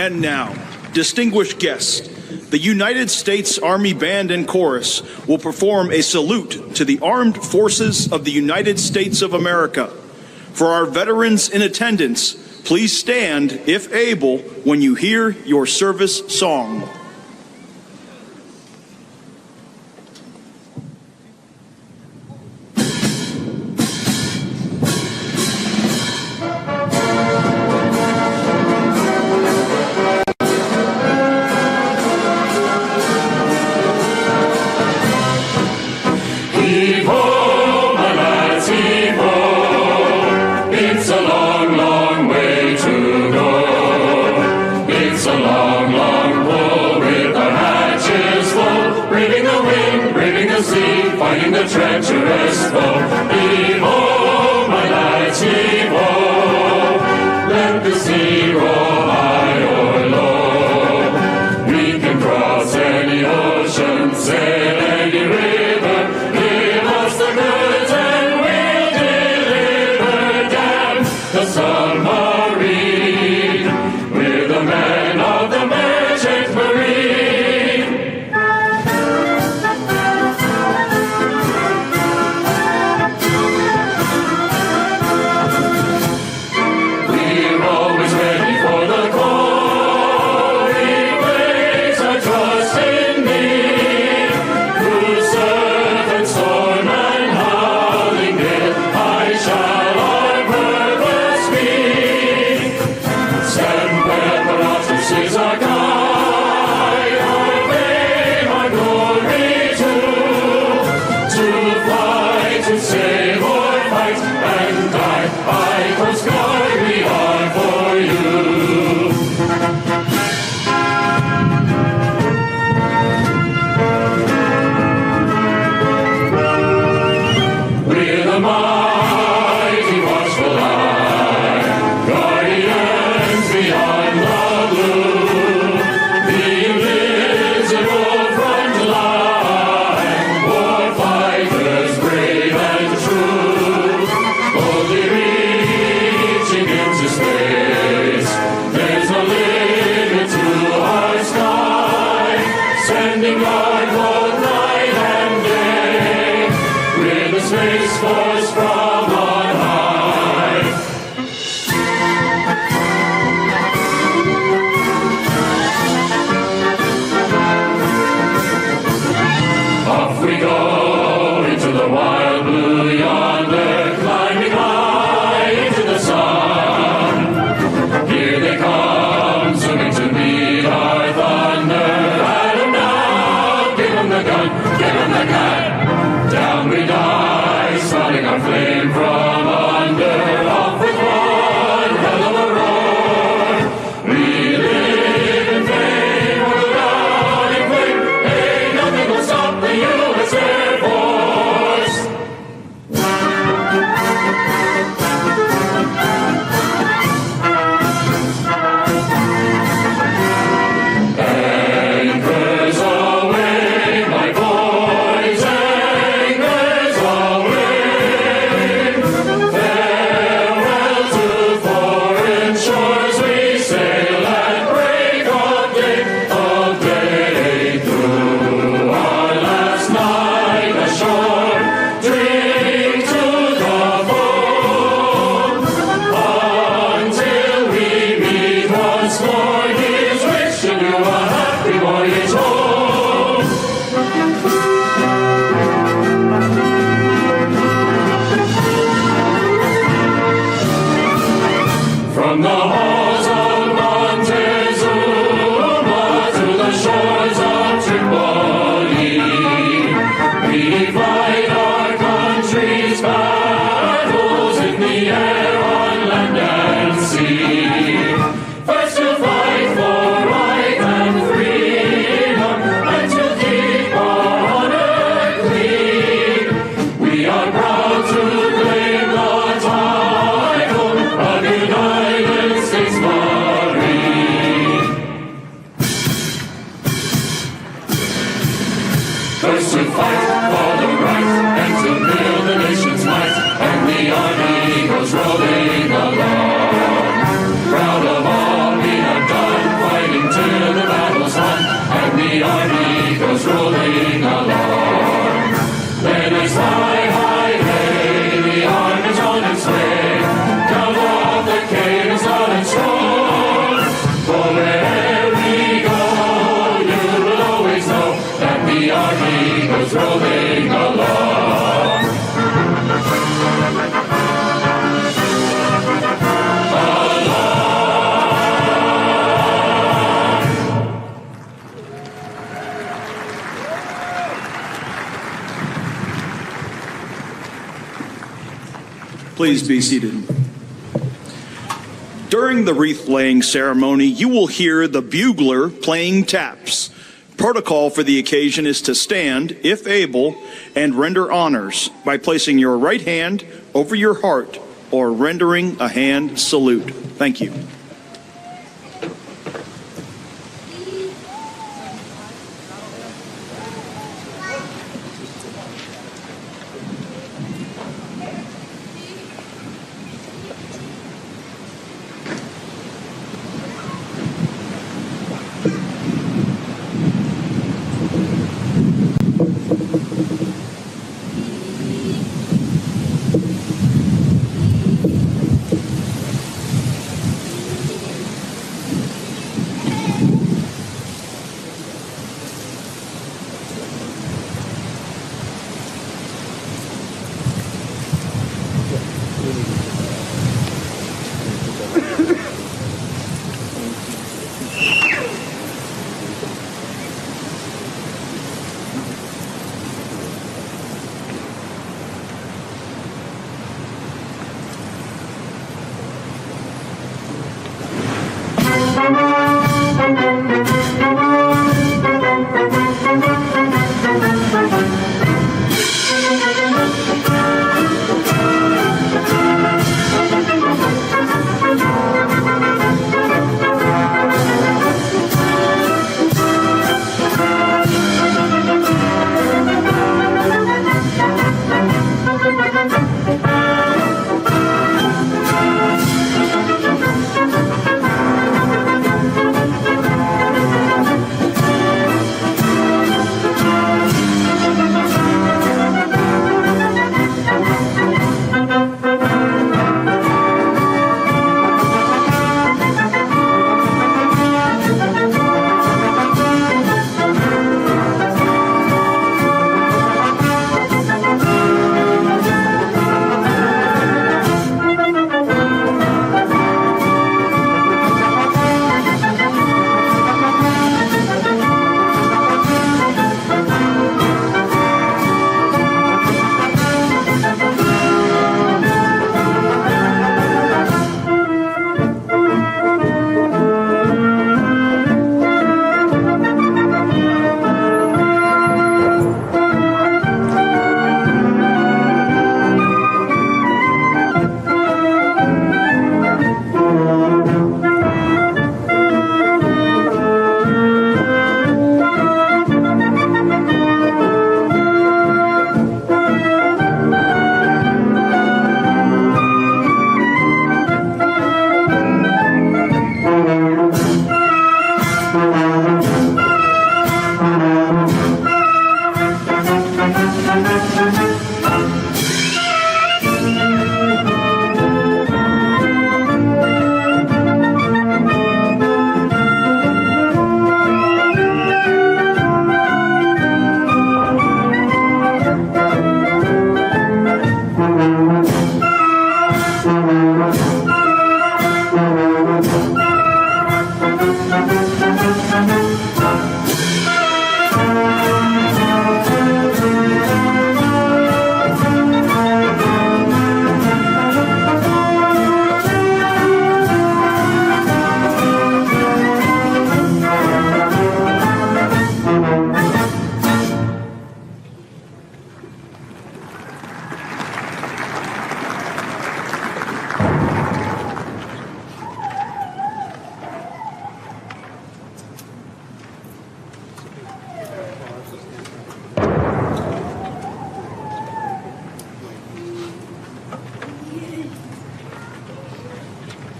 And now, distinguished guests, the United States Army Band and Chorus will perform a salute to the armed forces of the United States of America. For our veterans in attendance, please stand, if able, when you hear your service song. Shall our purpose be From the halls of Montezuma to the shores of Tripoli, we fight our country's battles in the air, on land and sea. First to fight for right and freedom, and to keep our honor clean. We are proud to claim the title of United States Marine. First to fight for the right and to build the nation's might, and the army goes rolling along. Proud of all we have done, fighting till the battle's won, and the army goes rolling along. Let us high, high, hey, the army's on its way. Down off the cadence loud and strong. For wherever we go, you will always know that the army goes rolling along. Please be seated. During the wreath-laying ceremony, you will hear the bugler playing taps. Protocol for the occasion is to stand, if able, and render honors by placing your right hand over your heart or rendering a hand salute. Thank you.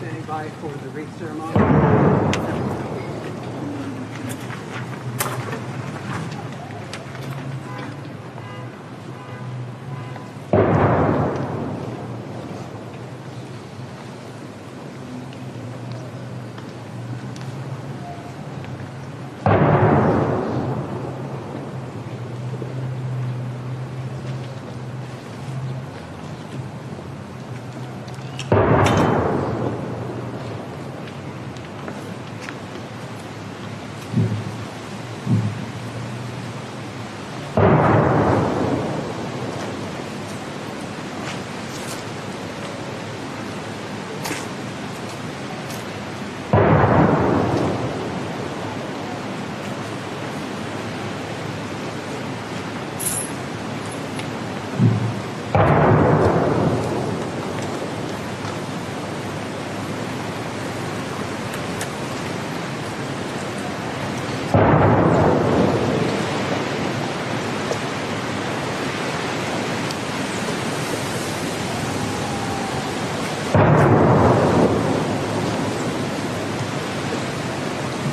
standing by for the Wreath ceremony.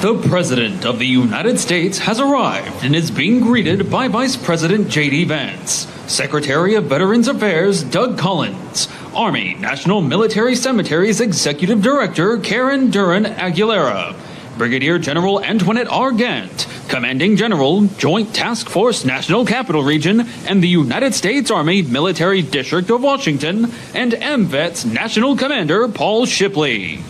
The President of the United States has arrived and is being greeted by Vice President J.D. Vance, Secretary of Veterans Affairs Doug Collins, Army National Military Cemetery's Executive Director Karen Duran Aguilera, Brigadier General Antoinette R. Gant, Commanding General, Joint Task Force National Capital Region, and the United States Army Military District of Washington, and AMVETS National Commander Paul Shipley.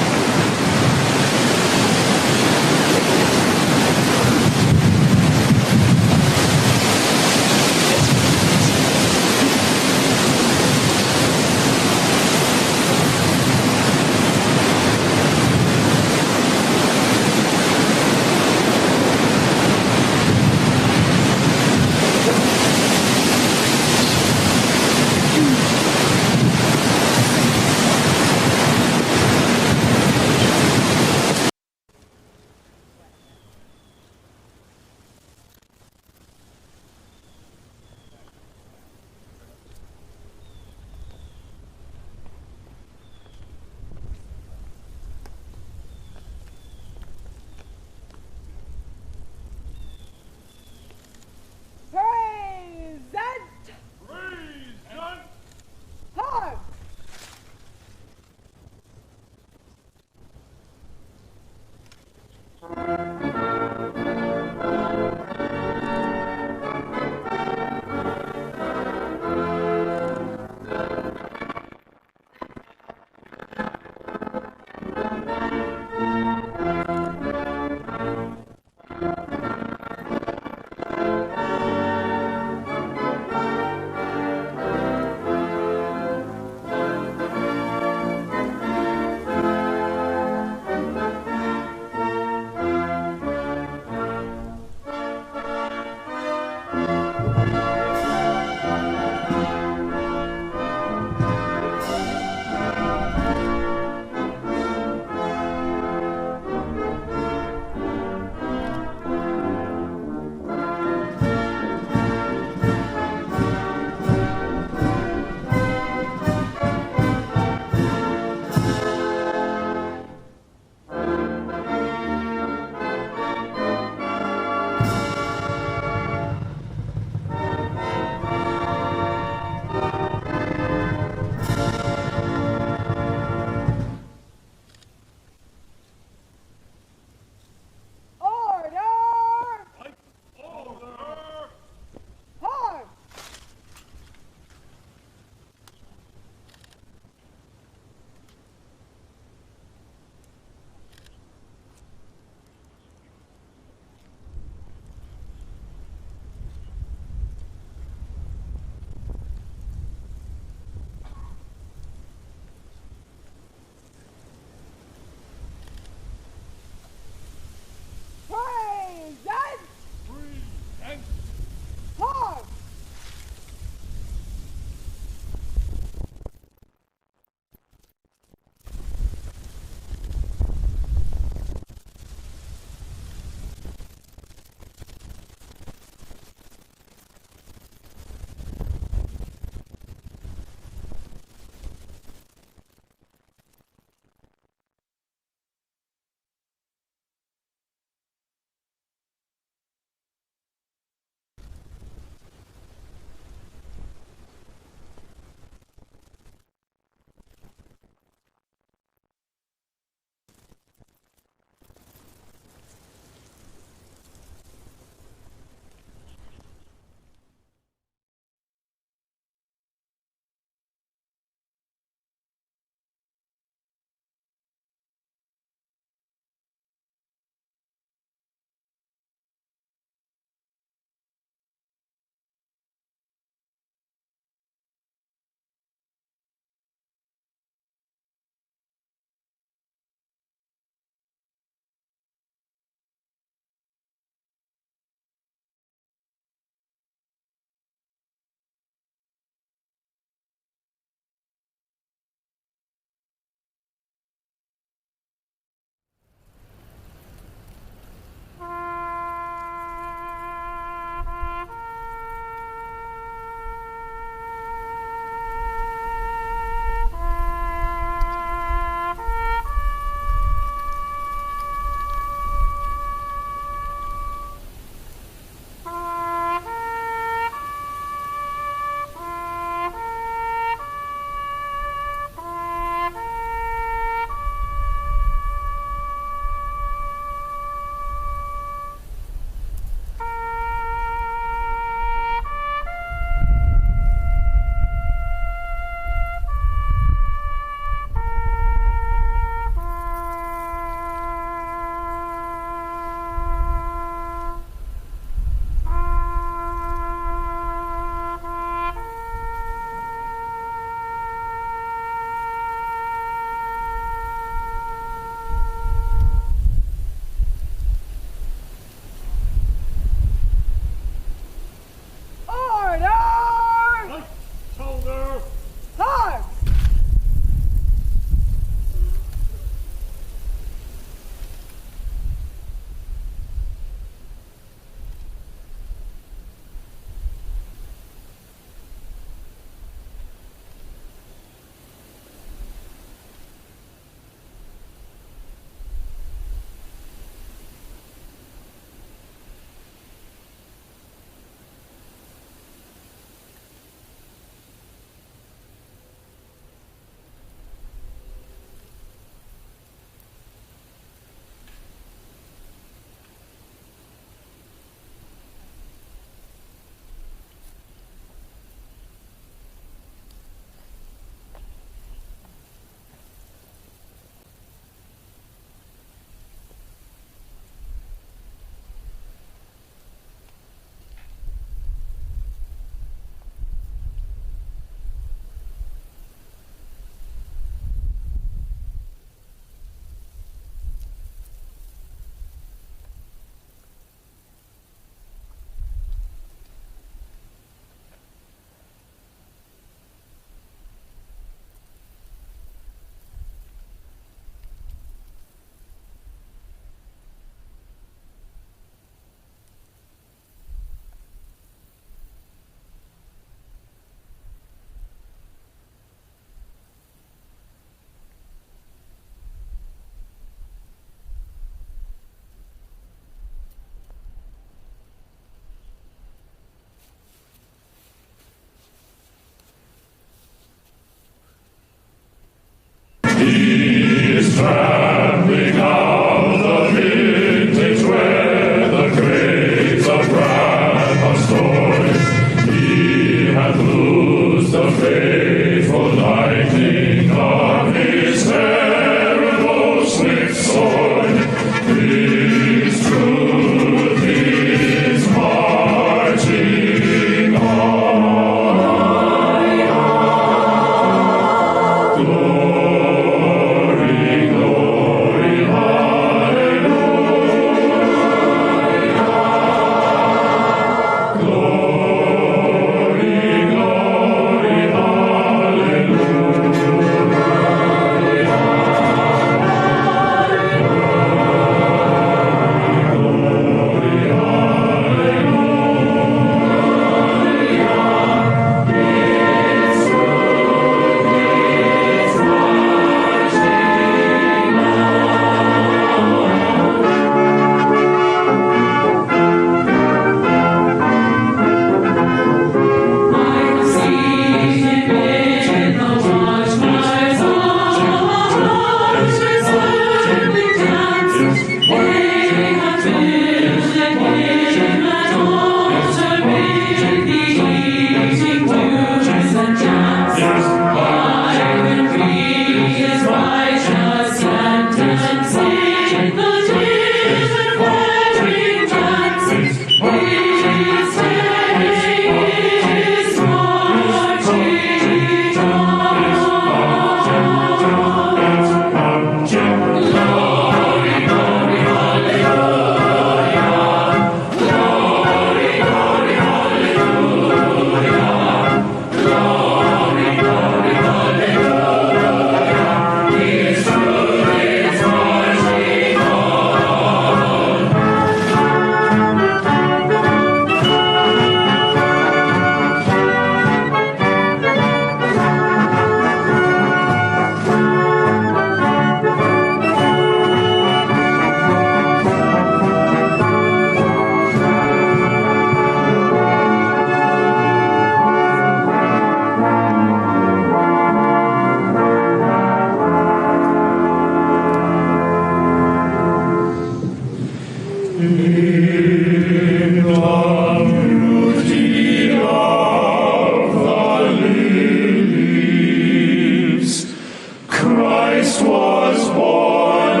Christ was born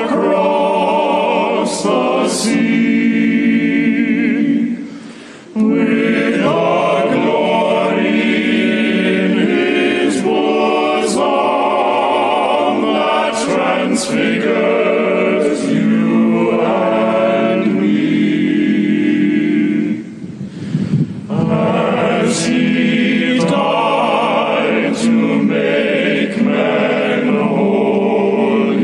across the sea with a glory in his bosom that transfigures you and me. As he died to make men holy,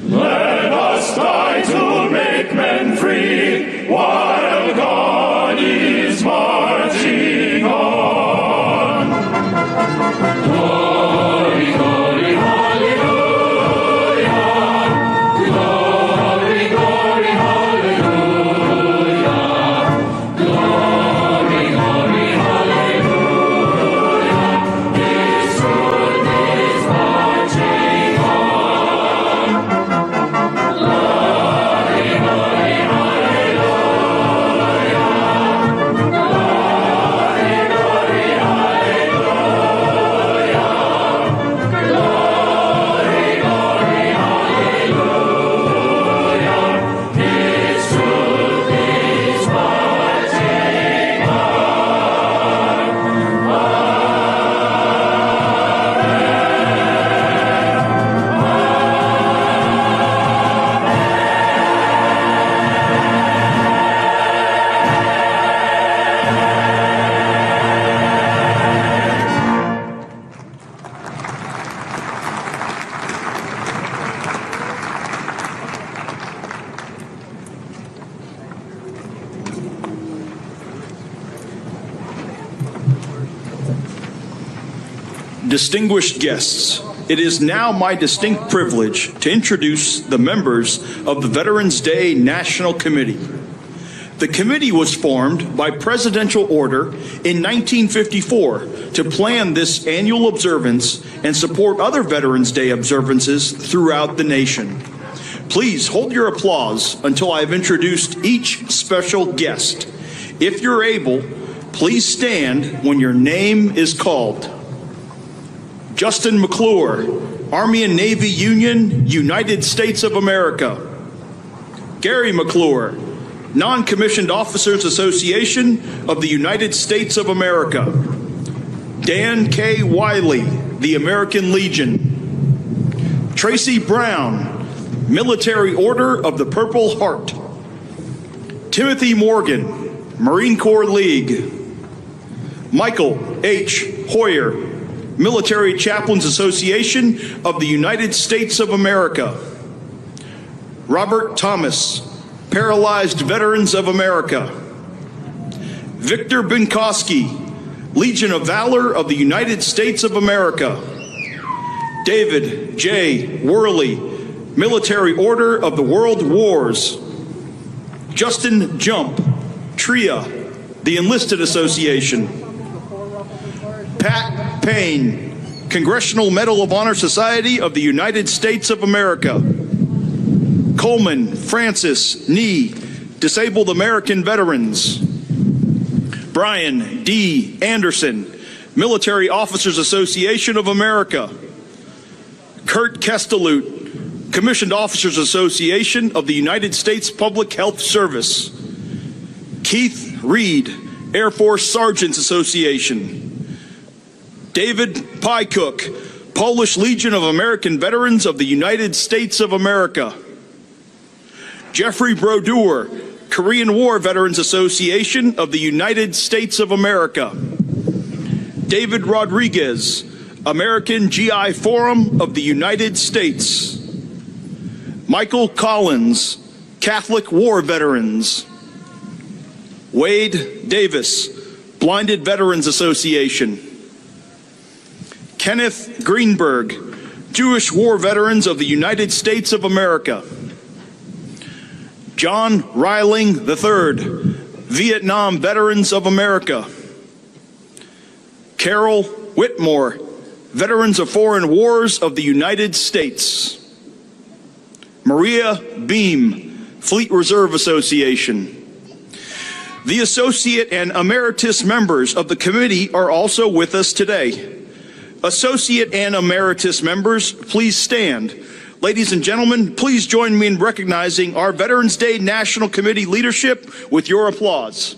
let us die to make men free while God is marching on. Glory, glory, hallelujah. Glory, glory, hallelujah. Glory, glory, hallelujah. His truth is marching on. Glory, glory, hallelujah. Glory, glory, hallelujah. Glory, glory, hallelujah. His truth is marching Distinguished guests, it is now my distinct privilege to introduce the members of the Veterans Day National Committee. The committee was formed by presidential order in 1954 to plan this annual observance and support other Veterans Day observances throughout the nation. Please hold your applause until I have introduced each special guest. If you're able, please stand when your name is called. Justin McClure, Army and Navy Union, United States of America. Gary McClure, Non-Commissioned Officers Association of the United States of America. Dan K. Wiley, the American Legion. Tracy Brown, Military Order of the Purple Heart. Timothy Morgan, Marine Corps League. Michael H. Hoyer, Military Chaplains Association of the United States of America. Robert Thomas, Paralyzed Veterans of America. Victor Binkowski, Legion of Valor of the United States of America. David J. Worley, Military Order of the World Wars. Justin Jump, TRIA, the Enlisted Association. Pat Payne, Congressional Medal of Honor Society of the United States of America. Coleman Francis Nee, Disabled American Veterans. Brian D. Anderson, Military Officers Association of America. Kurt Kestelut, Commissioned Officers Association of the United States Public Health Service. Keith Reed, Air Force Sergeants Association. David Pycook, Polish Legion of American Veterans of the United States of America. Jeffrey Brodeur, Korean War Veterans Association of the United States of America. David Rodriguez, American GI Forum of the United States. Michael Collins, Catholic War Veterans. Wade Davis, Blinded Veterans Association. Kenneth Greenberg, Jewish War Veterans of the United States of America. John Reiling III, Vietnam Veterans of America. Carol Whitmore, Veterans of Foreign Wars of the United States. Maria Beam, Fleet Reserve Association. The associate and emeritus members of the committee are also with us today. Associate and emeritus members, please stand. Ladies and gentlemen, please join me in recognizing our Veterans Day National Committee leadership with your applause.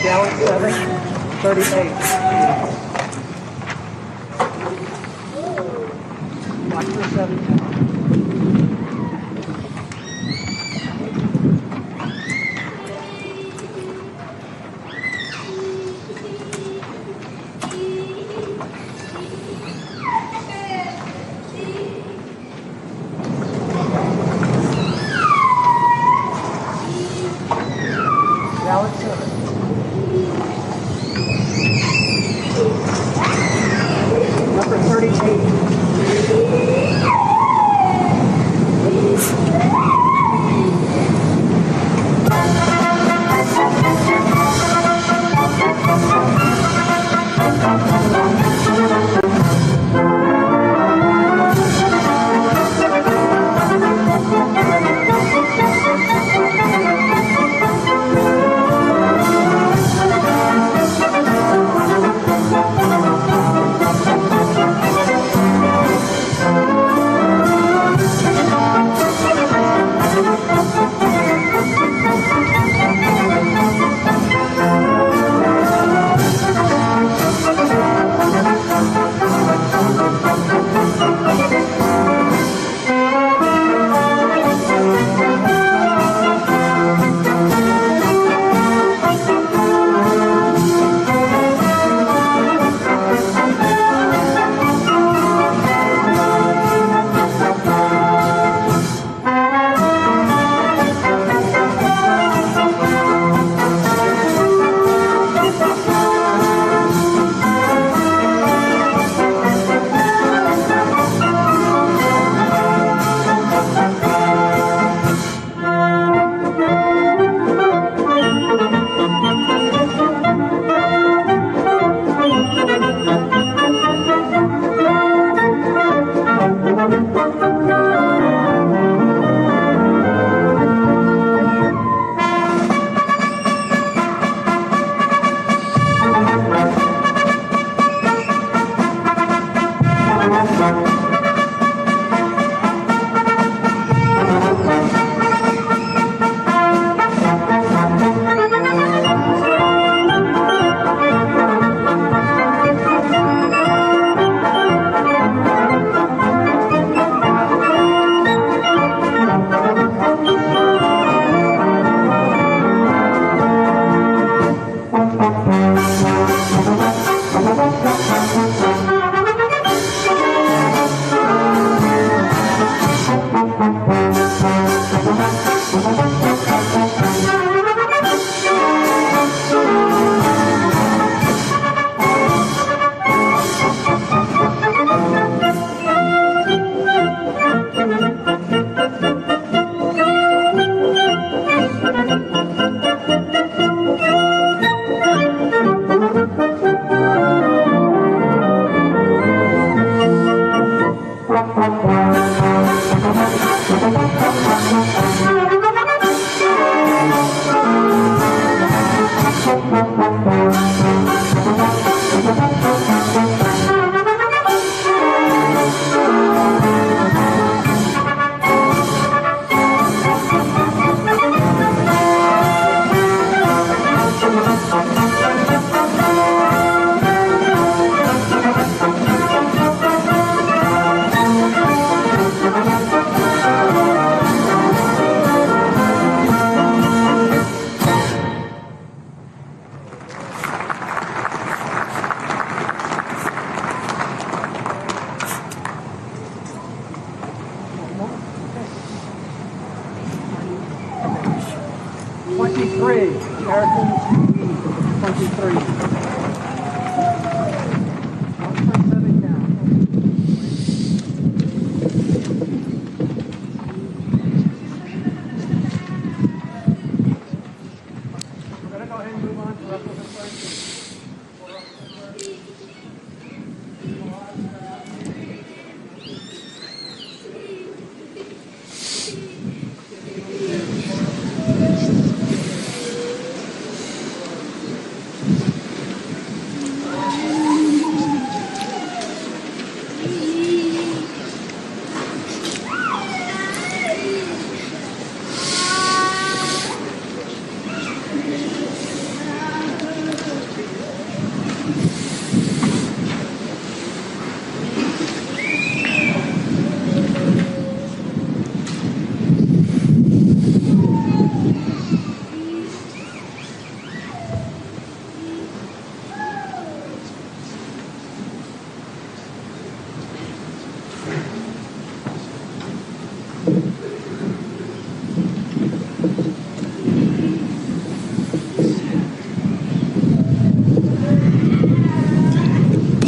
Gallon 7, 38. Watch for 7.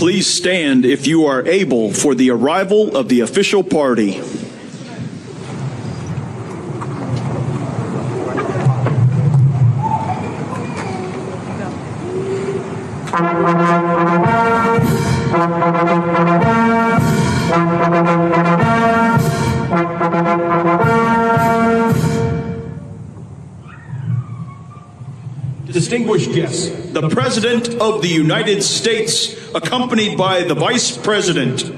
Please stand if you are able for the arrival of the official party. Distinguished guests, the President of the United States, accompanied by the Vice President.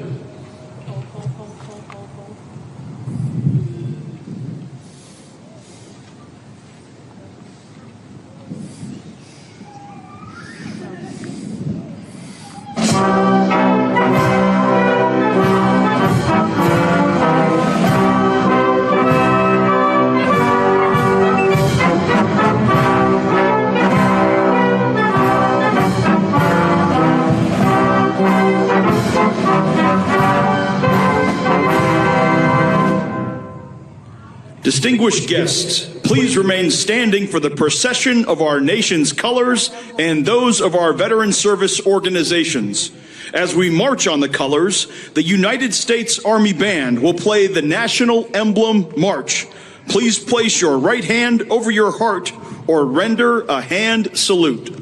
Distinguished guests, please remain standing for the procession of our nation's colors and those of our veteran service organizations. As we march on the colors, the United States Army Band will play the National Emblem March. Please place your right hand over your heart or render a hand salute.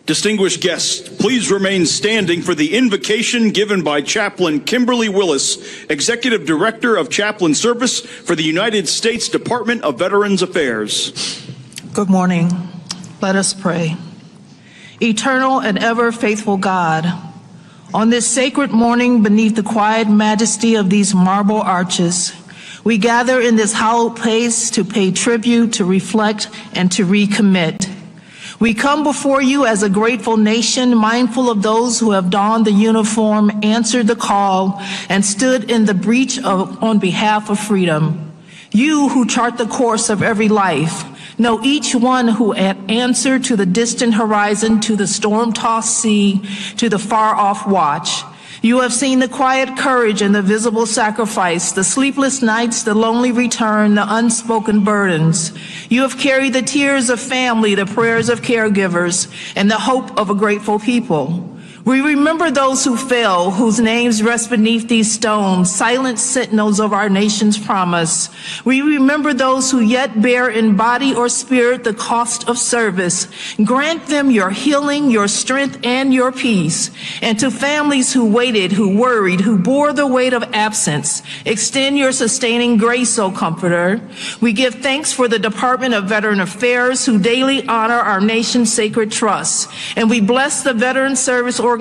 Distinguished guests, please remain standing for the invocation given by Chaplain Kimberly Willis, Executive Director of Chaplain Service for the United States Department of Veterans Affairs. Good morning. Let us pray. Eternal and ever faithful God, on this sacred morning beneath the quiet majesty of these marble arches, we gather in this hallowed place to pay tribute, to reflect, and to recommit. We come before you as a grateful nation, mindful of those who have donned the uniform, answered the call, and stood in the breach on behalf of freedom. You who chart the course of every life, know each one who answered to the distant horizon, to the storm-tossed sea, to the far-off watch. You have seen the quiet courage and the visible sacrifice, the sleepless nights, the lonely return, the unspoken burdens. You have carried the tears of family, the prayers of caregivers, and the hope of a grateful people. We remember those who fell, whose names rest beneath these stones, silent sentinels of our nation's promise. We remember those who yet bear in body or spirit the cost of service. Grant them your healing, your strength, and your peace. And to families who waited, who worried, who bore the weight of absence, extend your sustaining grace, O Comforter. We give thanks for the Department of Veteran Affairs, who daily honor our nation's sacred trusts. And we bless the Veteran Service organizations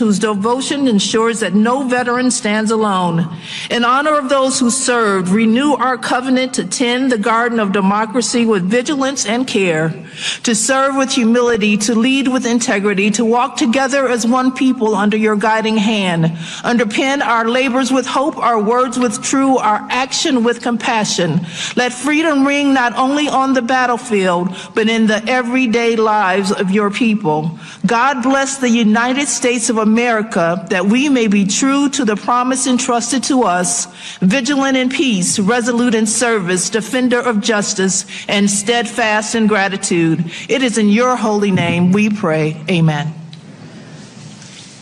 whose devotion ensures that no veteran stands alone. In honor of those who served, renew our covenant to tend the garden of democracy with vigilance and care, to serve with humility, to lead with integrity, to walk together as one people under your guiding hand. Underpin our labors with hope, our words with true, our action with compassion. Let freedom ring not only on the battlefield, but in the everyday lives of your people. God bless the United States of America, that we may be true to the promise entrusted to us, vigilant in peace, resolute in service, defender of justice, and steadfast in gratitude. It is in your holy name we pray. Amen.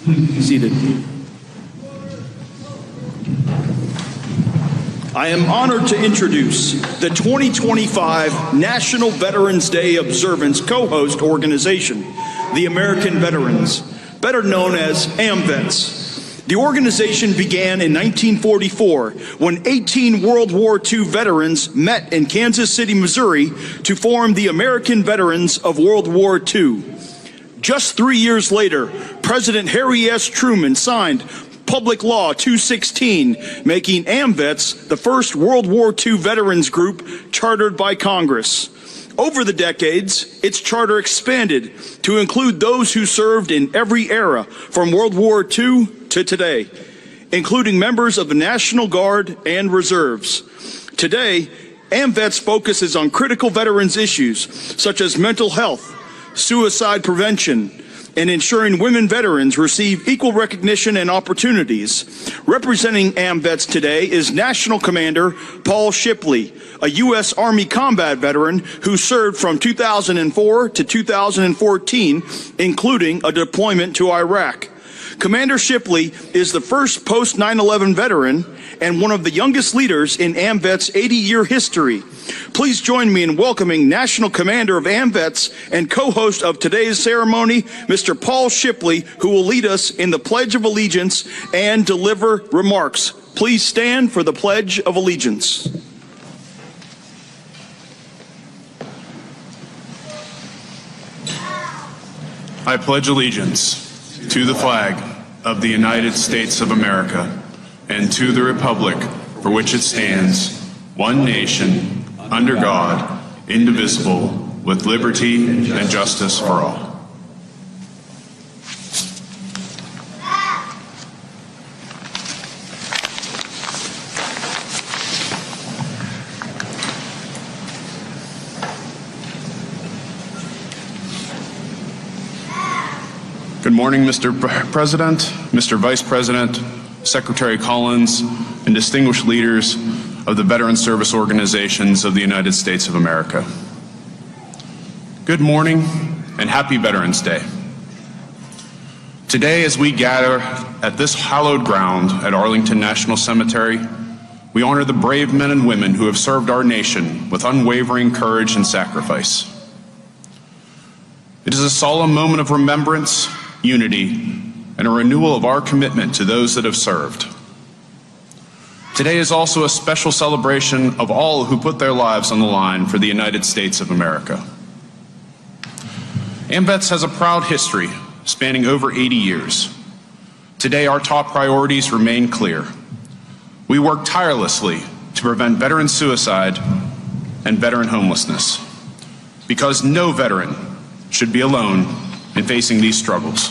Be seated. I am honored to introduce the 2025 National Veterans Day Observance co-host organization, the American Veterans, better known as AMVETS. The organization began in 1944 when 18 World War II veterans met in Kansas City, Missouri to form the American Veterans of World War II. Just 3 years later, President Harry S. Truman signed Public Law 216, making AMVETS the first World War II veterans group chartered by Congress. Over the decades, its charter expanded to include those who served in every era from World War II to today, including members of the National Guard and Reserves. Today, AMVETS focuses on critical veterans issues such as mental health, suicide prevention, and ensuring women veterans receive equal recognition and opportunities. Representing AMVETS today is National Commander Paul Shipley, a U.S. Army combat veteran who served from 2004 to 2014, including a deployment to Iraq. Commander Shipley is the first post-9/11 veteran and one of the youngest leaders in AMVETS' 80-year history. Please join me in welcoming National Commander of AMVETS and co-host of today's ceremony, Mr. Paul Shipley, who will lead us in the Pledge of Allegiance and deliver remarks. Please stand for the Pledge of Allegiance. I pledge allegiance to the flag of the United States of America and to the republic for which it stands, one nation, under God, indivisible, with liberty and justice for all. Good morning, Mr. President, Mr. Vice President, Secretary Collins, and distinguished leaders of the Veteran Service Organizations of the United States of America. Good morning and happy Veterans Day. Today, as we gather at this hallowed ground at Arlington National Cemetery, we honor the brave men and women who have served our nation with unwavering courage and sacrifice. It is a solemn moment of remembrance, unity, and a renewal of our commitment to those that have served. Today is also a special celebration of all who put their lives on the line for the United States of America. AMVETS has a proud history spanning over 80 years. Today, our top priorities remain clear. We work tirelessly to prevent veteran suicide and veteran homelessness, because no veteran should be alone in facing these struggles.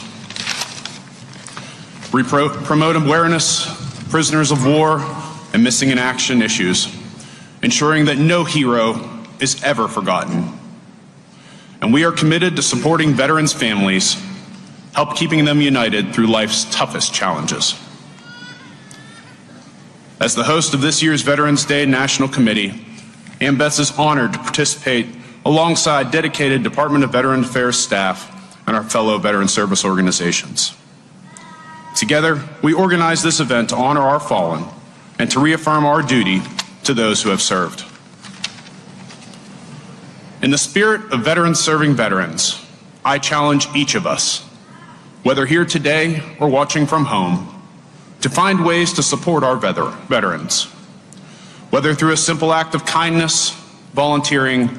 We promote awareness, prisoners of war, and missing in action issues, ensuring that no hero is ever forgotten. And we are committed to supporting veterans' families, help keeping them united through life's toughest challenges. As the host of this year's Veterans Day National Committee, AMVETS is honored to participate alongside dedicated Department of Veteran Affairs staff and our fellow veteran service organizations. Together, we organize this event to honor our fallen and to reaffirm our duty to those who have served. In the spirit of veterans serving veterans, I challenge each of us, whether here today or watching from home, to find ways to support our veterans, whether through a simple act of kindness, volunteering,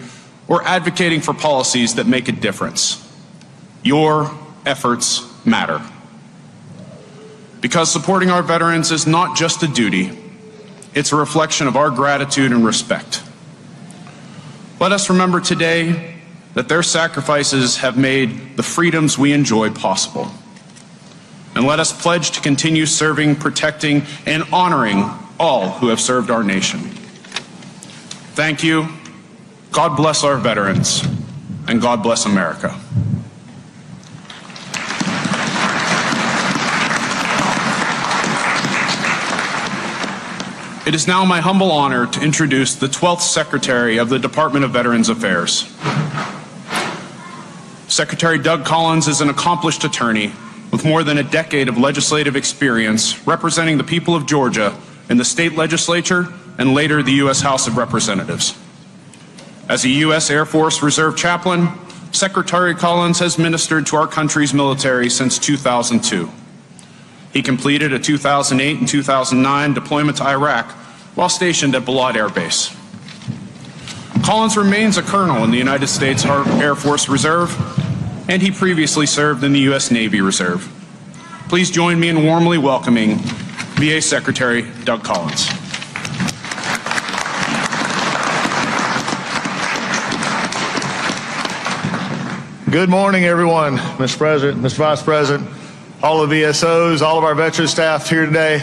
or advocating for policies that make a difference. Your efforts matter. Because supporting our veterans is not just a duty, it's a reflection of our gratitude and respect. Let us remember today that their sacrifices have made the freedoms we enjoy possible. And let us pledge to continue serving, protecting, and honoring all who have served our nation. Thank you. God bless our veterans, and God bless America. It is now my humble honor to introduce the 12th Secretary of the Department of Veterans Affairs. Secretary Doug Collins is an accomplished attorney with more than a decade of legislative experience representing the people of Georgia in the state legislature and later the U.S. House of Representatives. As a U.S. Air Force Reserve chaplain, Secretary Collins has ministered to our country's military since 2002. He completed a 2008 and 2009 deployment to Iraq while stationed at Balad Air Base. Collins remains a colonel in the United States Air Force Reserve, and he previously served in the U.S. Navy Reserve. Please join me in warmly welcoming VA Secretary Doug Collins. Good morning, everyone. Mr. President, Mr. Vice President, all the VSOs, all of our veteran staff here today,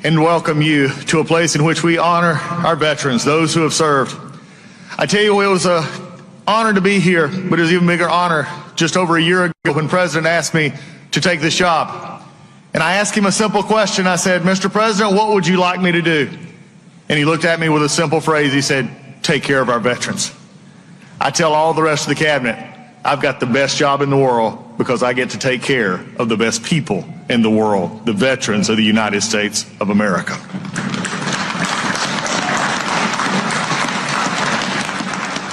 and welcome you to a place in which we honor our veterans, those who have served. I tell you, it was an honor to be here, but it was an even bigger honor just over a year ago when the President asked me to take this job. And I asked him a simple question. I said, Mr. President, what would you like me to do? And he looked at me with a simple phrase. He said, take care of our veterans. I tell all the rest of the cabinet, I've got the best job in the world because I get to take care of the best people in the world, the veterans of the United States of America.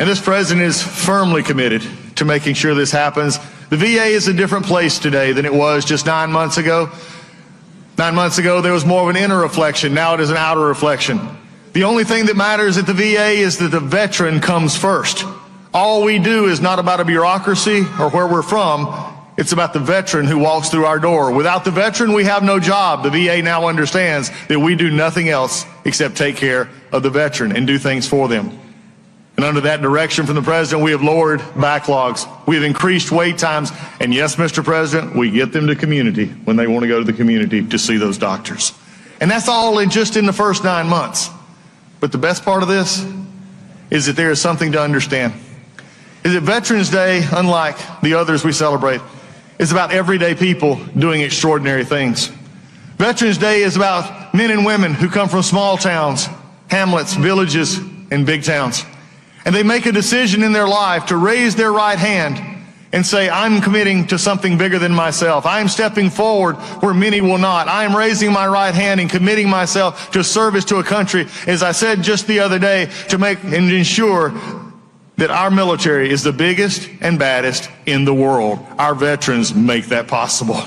And this president is firmly committed to making sure this happens. The VA is a different place today than it was just 9 months ago. 9 months ago, there was more of an inner reflection. Now it is an outer reflection. The only thing that matters at the VA is that the veteran comes first. All we do is not about a bureaucracy or where we're from. It's about the veteran who walks through our door. Without the veteran, we have no job. The VA now understands that we do nothing else except take care of the veteran and do things for them. And under that direction from the President, we have lowered backlogs. We have increased wait times. And yes, Mr. President, we get them to community when they want to go to the community to see those doctors. And that's all just in the first 9 months. But the best part of this is that there is something to understand. Is that Veterans Day, unlike the others we celebrate, is about everyday people doing extraordinary things. Veterans Day is about men and women who come from small towns, hamlets, villages, and big towns. And they make a decision in their life to raise their right hand and say, I'm committing to something bigger than myself. I am stepping forward where many will not. I am raising my right hand and committing myself to service to a country, as I said just the other day, to make and ensure that our military is the biggest and baddest in the world. Our veterans make that possible.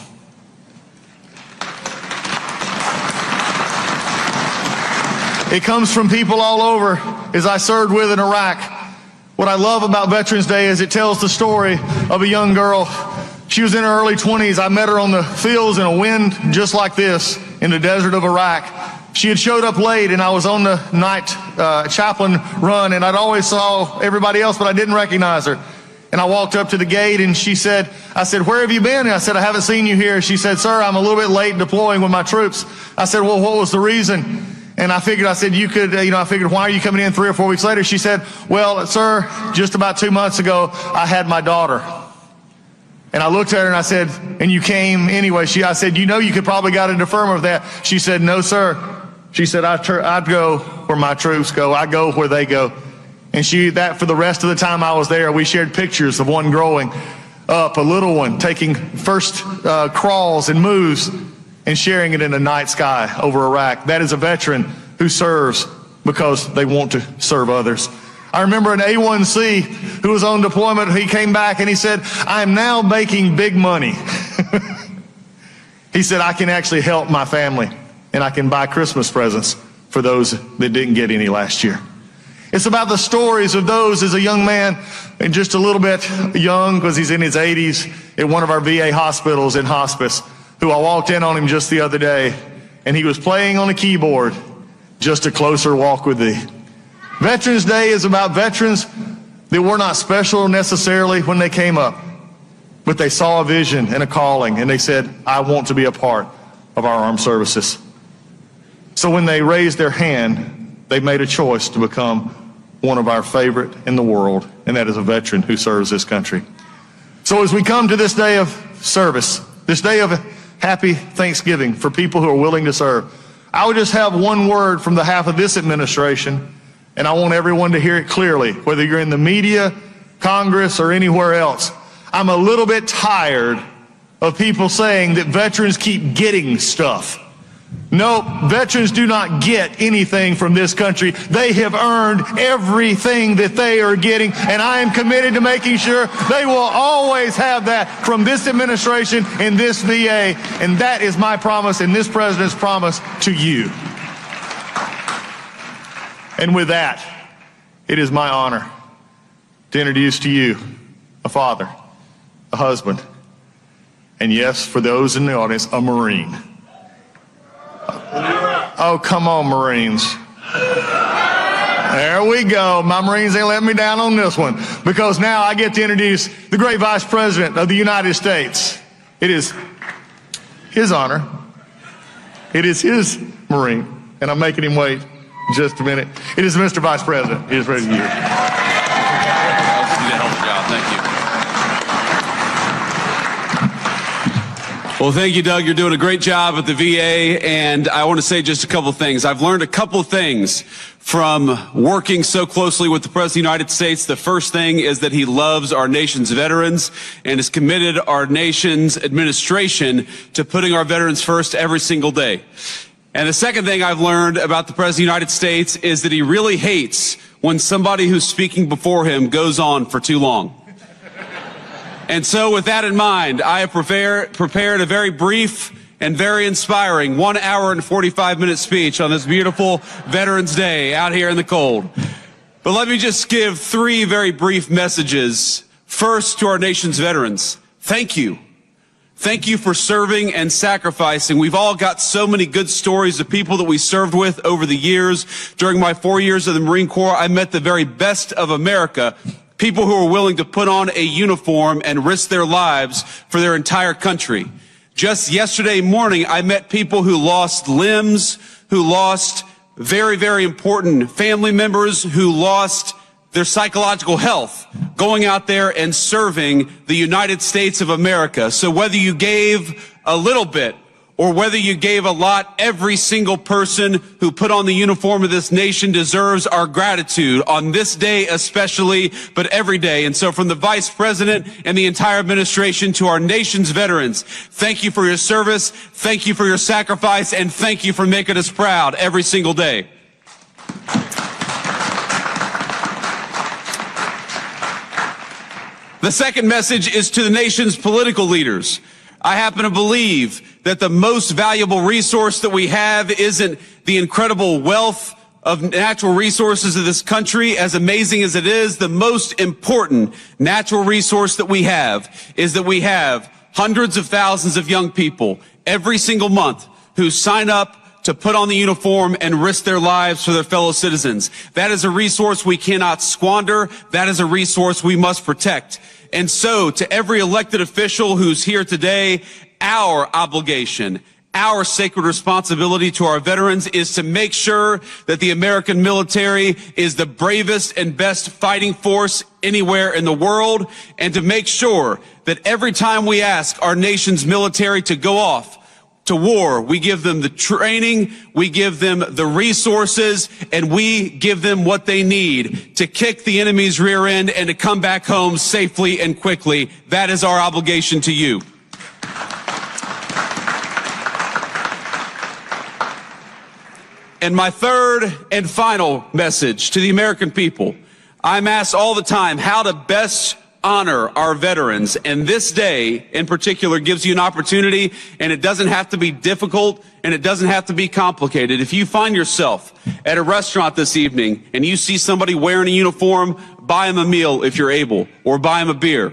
It comes from people all over. As I served with in Iraq, what I love about Veterans Day is it tells the story of a young girl. She was in her early 20s. I met her on the fields in a wind just like this in the desert of Iraq. She had showed up late, and I was on the night chaplain run, and I'd always saw everybody else, but I didn't recognize her. And I walked up to the gate, and I said, where have you been? And I said, I haven't seen you here. She said, sir, I'm a little bit late deploying with my troops. I said, well, what was the reason? And I said, you could, I figured, why are you coming in 3 or 4 weeks later? She said, well, sir, just about 2 months ago, I had my daughter. And I looked at her and I said, and you came anyway. I said, you could probably got a deferment of that. She said, no, sir. She said, I'd go where my troops go. I go where they go. And for the rest of the time I was there, we shared pictures of one growing up, a little one, taking first crawls and moves and sharing it in the night sky over Iraq. That is a veteran who serves because they want to serve others. I remember an A1C who was on deployment. He came back and he said, I am now making big money. He said, I can actually help my family and I can buy Christmas presents for those that didn't get any last year. It's about the stories of those as a young man, and just a little bit young because he's in his 80s, at one of our VA hospitals in hospice, who I walked in on him just the other day, and he was playing on a keyboard, Just a Closer Walk with Thee. Veterans Day is about veterans that were not special necessarily when they came up, but they saw a vision and a calling, and they said, I want to be a part of our armed services. So when they raised their hand, they made a choice to become one of our favorite in the world, and that is a veteran who serves this country. So as we come to this day of service, this day of happy Thanksgiving for people who are willing to serve, I would just have one word from the half of this administration, and I want everyone to hear it clearly, whether you're in the media, Congress, or anywhere else. I'm a little bit tired of people saying that veterans keep getting stuff. No, veterans do not get anything from this country. They have earned everything that they are getting, and I am committed to making sure they will always have that from this administration and this VA, and that is my promise and this president's promise to you. And with that, it is my honor to introduce to you a father, a husband, and yes, for those in the audience, a Marine. Oh, come on, Marines. There we go. My Marines ain't let me down on this one, because now I get to introduce the great Vice President of the United States. It is his honor. It is his Marine, and I'm making him wait just a minute. It is Mr. Vice President. He is ready to use. Well, thank you, Doug. You're doing a great job at the VA, and I want to say just a couple of things. I've learned a couple of things from working so closely with the President of the United States. The first thing is that he loves our nation's veterans and has committed our nation's administration to putting our veterans first every single day. And the second thing I've learned about the President of the United States is that he really hates when somebody who's speaking before him goes on for too long. And so with that in mind, I have prepared a very brief and very inspiring 1 hour and 45-minute speech on this beautiful Veterans Day out here in the cold. But let me just give 3 very brief messages. First, to our nation's veterans, thank you. Thank you for serving and sacrificing. We've all got so many good stories of people that we served with over the years. During my 4 years of the Marine Corps, I met the very best of America. People who are willing to put on a uniform and risk their lives for their entire country. Just yesterday morning, I met people who lost limbs, who lost very, very important family members, who lost their psychological health, going out there and serving the United States of America. So whether you gave a little bit or whether you gave a lot, every single person who put on the uniform of this nation deserves our gratitude on this day especially, but every day. And so from the Vice President and the entire administration to our nation's veterans, thank you for your service, thank you for your sacrifice, and thank you for making us proud every single day. The second message is to the nation's political leaders. I happen to believe that the most valuable resource that we have isn't the incredible wealth of natural resources of this country, as amazing as it is. The most important natural resource that we have is that we have hundreds of thousands of young people every single month who sign up to put on the uniform and risk their lives for their fellow citizens. That is a resource we cannot squander. That is a resource we must protect. And so, to every elected official who's here today, our obligation, our sacred responsibility to our veterans is to make sure that the American military is the bravest and best fighting force anywhere in the world, and to make sure that every time we ask our nation's military to go off to war, we give them the training, we give them the resources, and we give them what they need to kick the enemy's rear end and to come back home safely and quickly. That is our obligation to you. And my third and final message to the American people, I'm asked all the time how to best honor our veterans, and this day in particular gives you an opportunity, and it doesn't have to be difficult and it doesn't have to be complicated. If you find yourself at a restaurant this evening and you see somebody wearing a uniform, buy them a meal if you're able, or buy them a beer.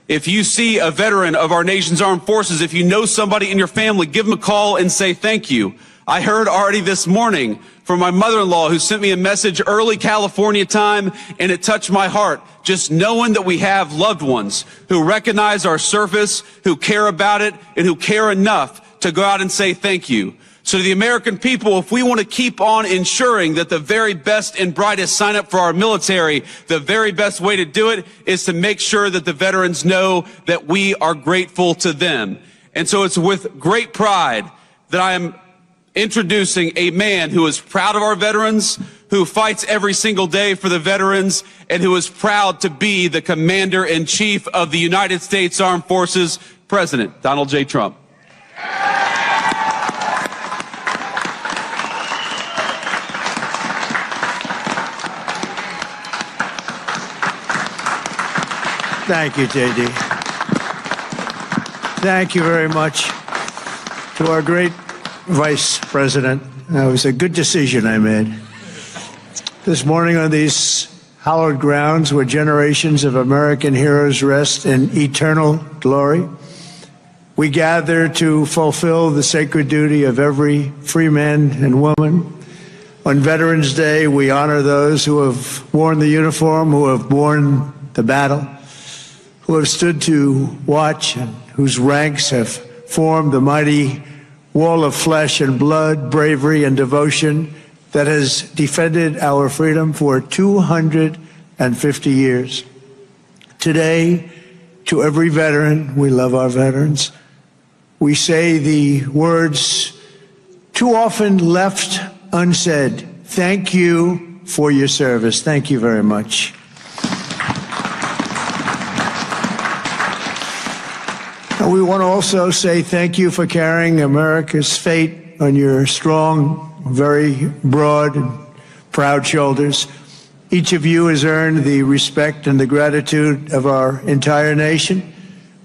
If you see a veteran of our nation's armed forces, if you know somebody in your family, give them a call and say thank you. I heard already this morning from my mother-in-law who sent me a message early California time, and it touched my heart just knowing that we have loved ones who recognize our service, who care about it, and who care enough to go out and say thank you. So to the American people, if we want to keep on ensuring that the very best and brightest sign up for our military, the very best way to do it is to make sure that the veterans know that we are grateful to them. And so it's with great pride that I am introducing a man who is proud of our veterans, who fights every single day for the veterans, and who is proud to be the Commander-in-Chief of the United States Armed Forces, President Donald J. Trump. Thank you, J.D. Thank you very much to our great Vice President. That was a good decision I made. This morning on these hallowed grounds where generations of American heroes rest in eternal glory, we gather to fulfill the sacred duty of every free man and woman. On Veterans Day, we honor those who have worn the uniform, who have borne the battle, who have stood to watch and whose ranks have formed the mighty wall of flesh and blood, bravery and devotion that has defended our freedom for 250 years. Today, to every veteran, we love our veterans, we say the words too often left unsaid. Thank you for your service. Thank you very much. And we want to also say thank you for carrying America's fate on your strong, very broad and proud shoulders. Each of you has earned the respect and the gratitude of our entire nation.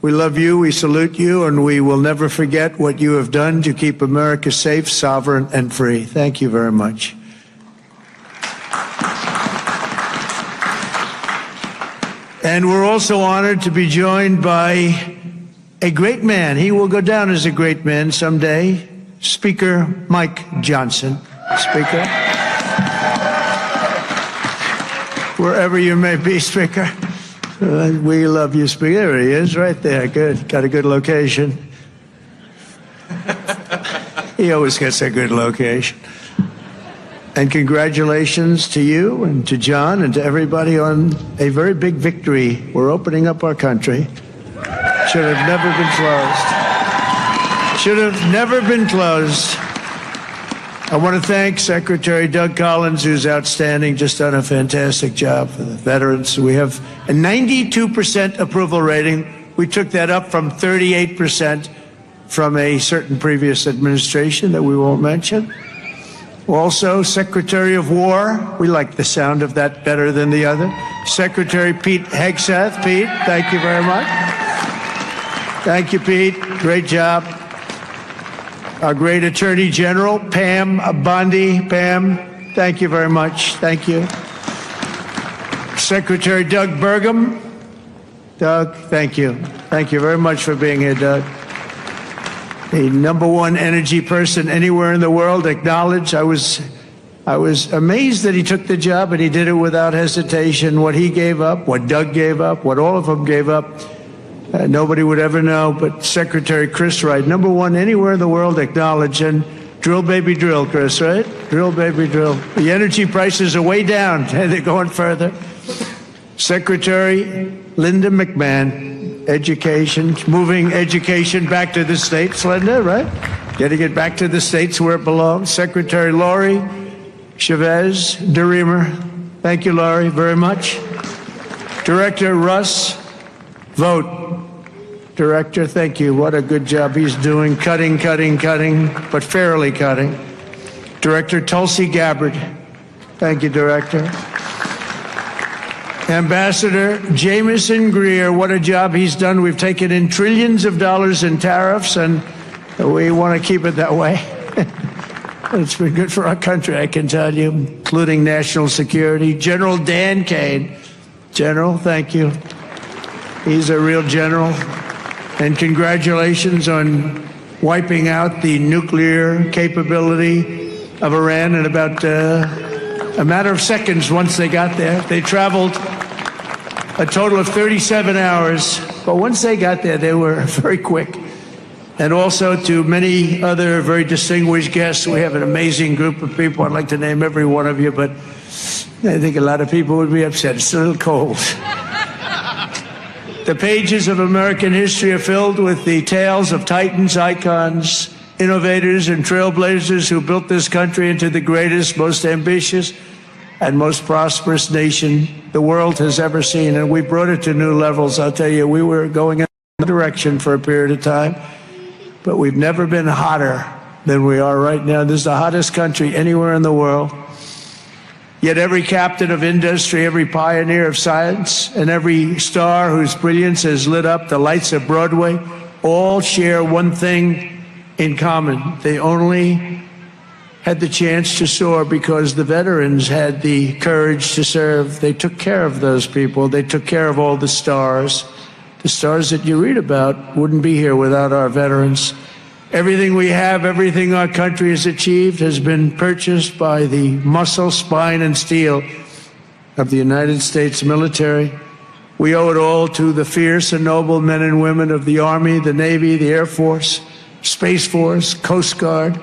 We love you, we salute you, and we will never forget what you have done to keep America safe, sovereign, and free. Thank you very much. And we're also honored to be joined by a great man. He will go down as a great man someday. Speaker Mike Johnson. Speaker. Wherever you may be, Speaker. We love you, Speaker. There he is, right there. Good. Got a good location. He always gets a good location. And congratulations to you and to John and to everybody on a very big victory. We're opening up our country. Should have never been closed. Should have never been closed. I want to thank Secretary Doug Collins, who's outstanding, just done a fantastic job for the veterans. We have a 92% approval rating. We took that up from 38% from a certain previous administration that we won't mention. Also, Secretary of War, we like the sound of that better than the other. Secretary Pete Hegseth. Pete, thank you very much. Thank you, Pete. Great job. Our great Attorney General, Pam Bondi. Pam, thank you very much. Thank you. Secretary Doug Burgum. Doug, thank you. Thank you very much for being here, Doug. The #1 energy person anywhere in the world, acknowledged. I was amazed that he took the job, and he did it without hesitation. What he gave up, what Doug gave up, what all of them gave up, nobody would ever know, but Secretary Chris Wright, #1 anywhere in the world, acknowledged. And drill, baby, drill, Chris, right? Drill, baby, drill. The energy prices are way down, and they're going further. Secretary Linda McMahon, education, moving education back to the states, Linda, right? Getting it back to the states where it belongs. Secretary Laurie Chavez DeReamer, thank you, Laurie, very much. Director Russ Vogt, Director, thank you. What a good job he's doing, cutting, but fairly cutting. Director Tulsi Gabbard, thank you, Director. Ambassador Jameson Greer, what a job he's done. We've taken in trillions of dollars in tariffs, and we want to keep it that way. It's been good for our country, I can tell you, including national security. General Dan Kane. General, thank you. He's a real general. And congratulations on wiping out the nuclear capability of Iran in about a matter of seconds once they got there. They traveled a total of 37 hours, but once they got there, they were very quick. And also to many other very distinguished guests. We have an amazing group of people. I'd like to name every one of you, but I think a lot of people would be upset. It's a little cold. The pages of American history are filled with the tales of titans, icons, innovators, and trailblazers who built this country into the greatest, most ambitious, and most prosperous nation the world has ever seen. And we brought it to new levels. I'll tell you, we were going in a direction for a period of time, but we've never been hotter than we are right now. This is the hottest country anywhere in the world. Yet every captain of industry, every pioneer of science, and every star whose brilliance has lit up the lights of Broadway all share one thing in common. They only had the chance to soar because the veterans had the courage to serve. They took care of those people. They took care of all the stars. The stars that you read about wouldn't be here without our veterans. Everything we have, everything our country has achieved has been purchased by the muscle, spine, and steel of the United States military. We owe it all to the fierce and noble men and women of the Army, the Navy, the Air Force, Space Force, Coast Guard,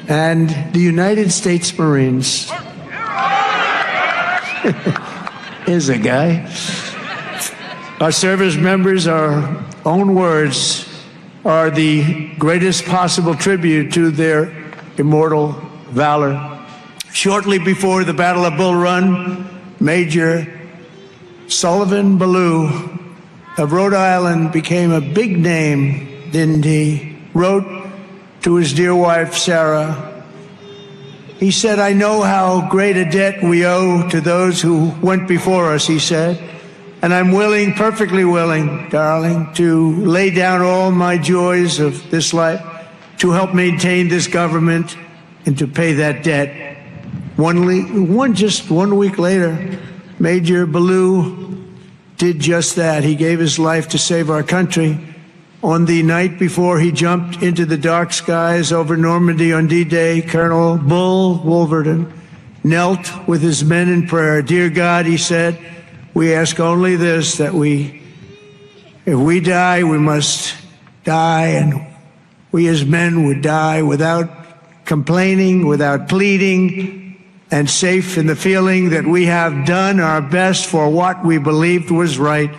and the United States Marines. Here's a guy. Our service members, our own words, are the greatest possible tribute to their immortal valor. Shortly before the Battle of Bull Run, Major Sullivan Ballou of Rhode Island became a big name, didn't he? Wrote to his dear wife, Sarah. He said, "I know how great a debt we owe to those who went before us," he said. "And I'm willing, perfectly willing, darling, to lay down all my joys of this life to help maintain this government and to pay that debt." Just 1 week later, Major Ballou did just that. He gave his life to save our country. On the night before he jumped into the dark skies over Normandy on D-Day, Colonel Bull Wolverton knelt with his men in prayer. "Dear God," he said, "we ask only this, that if we die, we must die, and we as men would die without complaining, without pleading, and safe in the feeling that we have done our best for what we believed was right.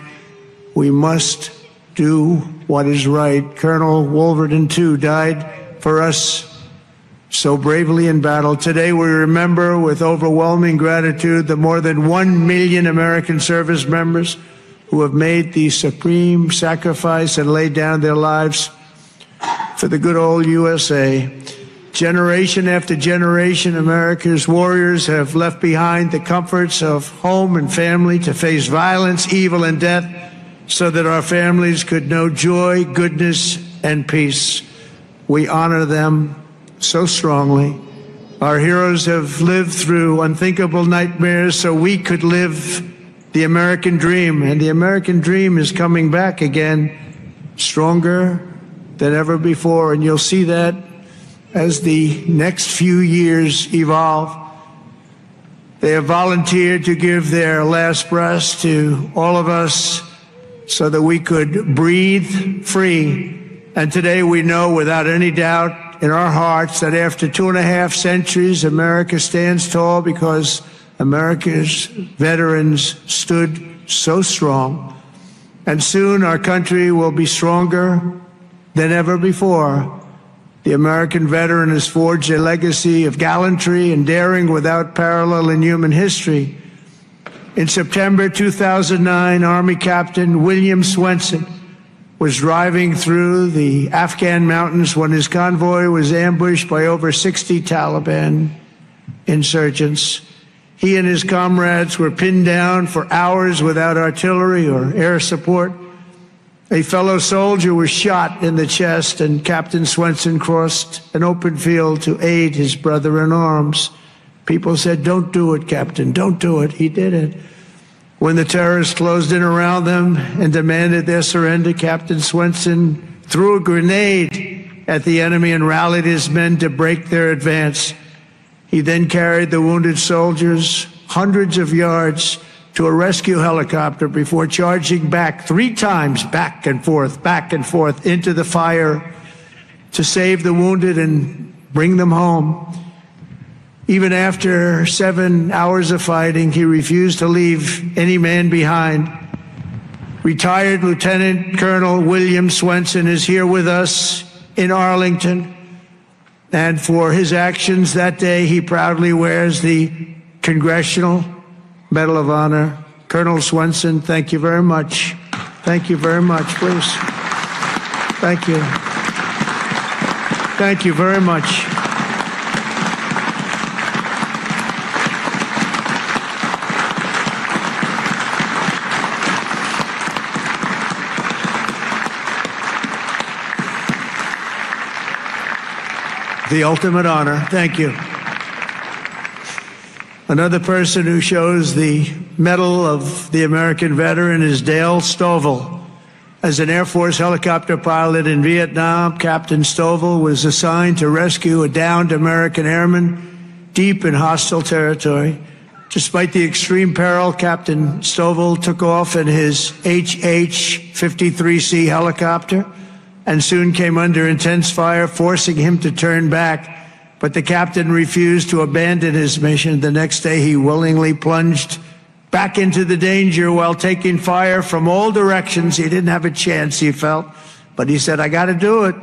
We must do what is right." Colonel Wolverton, too, died for us so bravely in battle. Today we remember with overwhelming gratitude the more than 1 million American service members who have made the supreme sacrifice and laid down their lives for the good old USA. Generation after generation, America's warriors have left behind the comforts of home and family to face violence, evil, and death so that our families could know joy, goodness, and peace. We honor them so strongly. Our heroes have lived through unthinkable nightmares so we could live the American dream, and the American dream is coming back again, stronger than ever before, and you'll see that as the next few years evolve. They have volunteered to give their last breaths to all of us so that we could breathe free. And today we know without any doubt in our hearts that after 2.5 centuries, America stands tall because America's veterans stood so strong. And soon our country will be stronger than ever before. The American veteran has forged a legacy of gallantry and daring without parallel in human history. In September 2009, Army Captain William Swenson was driving through the Afghan mountains when his convoy was ambushed by over 60 Taliban insurgents. He and his comrades were pinned down for hours without artillery or air support. A fellow soldier was shot in the chest, and Captain Swenson crossed an open field to aid his brother in arms. People said, "Don't do it, Captain, don't do it." He did it. When the terrorists closed in around them and demanded their surrender, Captain Swenson threw a grenade at the enemy and rallied his men to break their advance. He then carried the wounded soldiers hundreds of yards to a rescue helicopter before charging back 3 times, back and forth into the fire to save the wounded and bring them home. Even after 7 hours of fighting, he refused to leave any man behind. Retired Lieutenant Colonel William Swenson is here with us in Arlington, and for his actions that day, he proudly wears the Congressional Medal of Honor. Colonel Swenson, thank you very much. Thank you very much, please. Thank you. Thank you very much. The ultimate honor. Thank you. Another person who shows the Medal of the American Veteran is Dale Stovall. As an Air Force helicopter pilot in Vietnam, Captain Stovall was assigned to rescue a downed American airman deep in hostile territory. Despite the extreme peril, Captain Stovall took off in his HH-53C helicopter and soon came under intense fire, forcing him to turn back. But the captain refused to abandon his mission. The next day, he willingly plunged back into the danger while taking fire from all directions. He didn't have a chance, he felt, but he said, "I got to do it."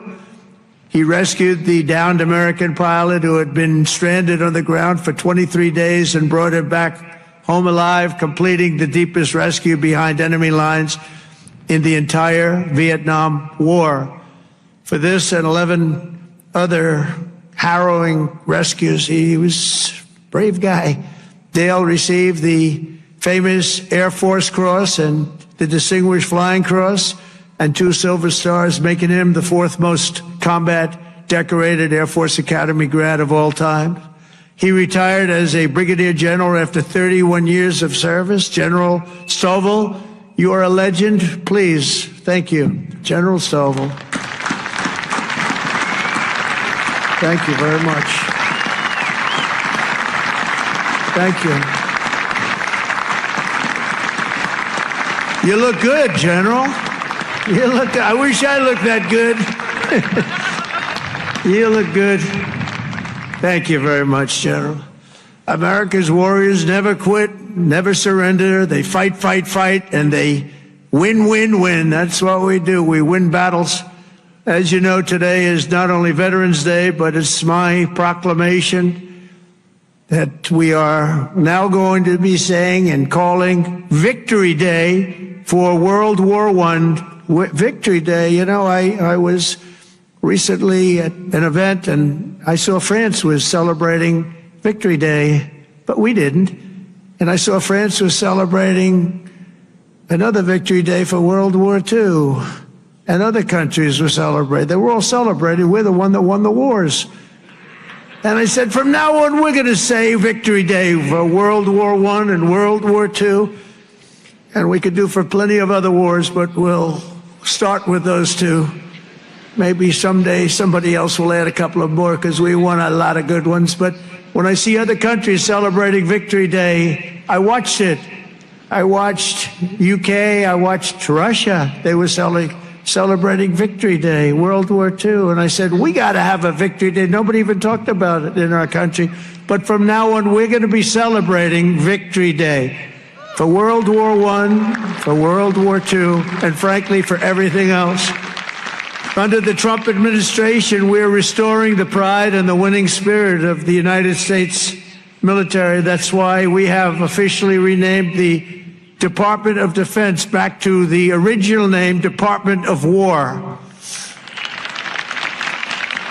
He rescued the downed American pilot who had been stranded on the ground for 23 days and brought him back home alive, completing the deepest rescue behind enemy lines in the entire Vietnam War. For this and 11 other harrowing rescues, he was a brave guy. Dale received the famous Air Force Cross and the Distinguished Flying Cross and 2 Silver Stars, making him the 4th most combat decorated Air Force Academy grad of all time. He retired as a brigadier general after 31 years of service. General Stovall, you are a legend. Please, thank you. General Stovall. Thank you very much. Thank you. You look good, General. You look, I wish I looked that good. You look good. Thank you very much, General. America's warriors never quit, never surrender. They fight, fight, fight, and they win, win, win. That's what we do. We win battles. As you know, today is not only Veterans Day, but it's my proclamation that we are now going to be saying and calling Victory Day for World War I. Victory Day. You know, I was recently at an event, and I saw France was celebrating Victory Day, but we didn't. And I saw France was celebrating another Victory Day for World War II, and other countries were celebrating. They were all celebrating. We're the one that won the wars. And I said, from now on, we're going to say Victory Day for World War I and World War II. And we could do for plenty of other wars, but we'll start with those two. Maybe someday somebody else will add a couple of more because we won a lot of good ones. But when I see other countries celebrating Victory Day, I watched it. I watched UK, I watched Russia. They were celebrating Victory Day, World War II. And I said, we got to have a Victory Day. Nobody even talked about it in our country. But from now on, we're going to be celebrating Victory Day for World War I, for World War II, and frankly, for everything else. Under the Trump administration, we're restoring the pride and the winning spirit of the United States military. That's why we have officially renamed the Department of Defense back to the original name, Department of War.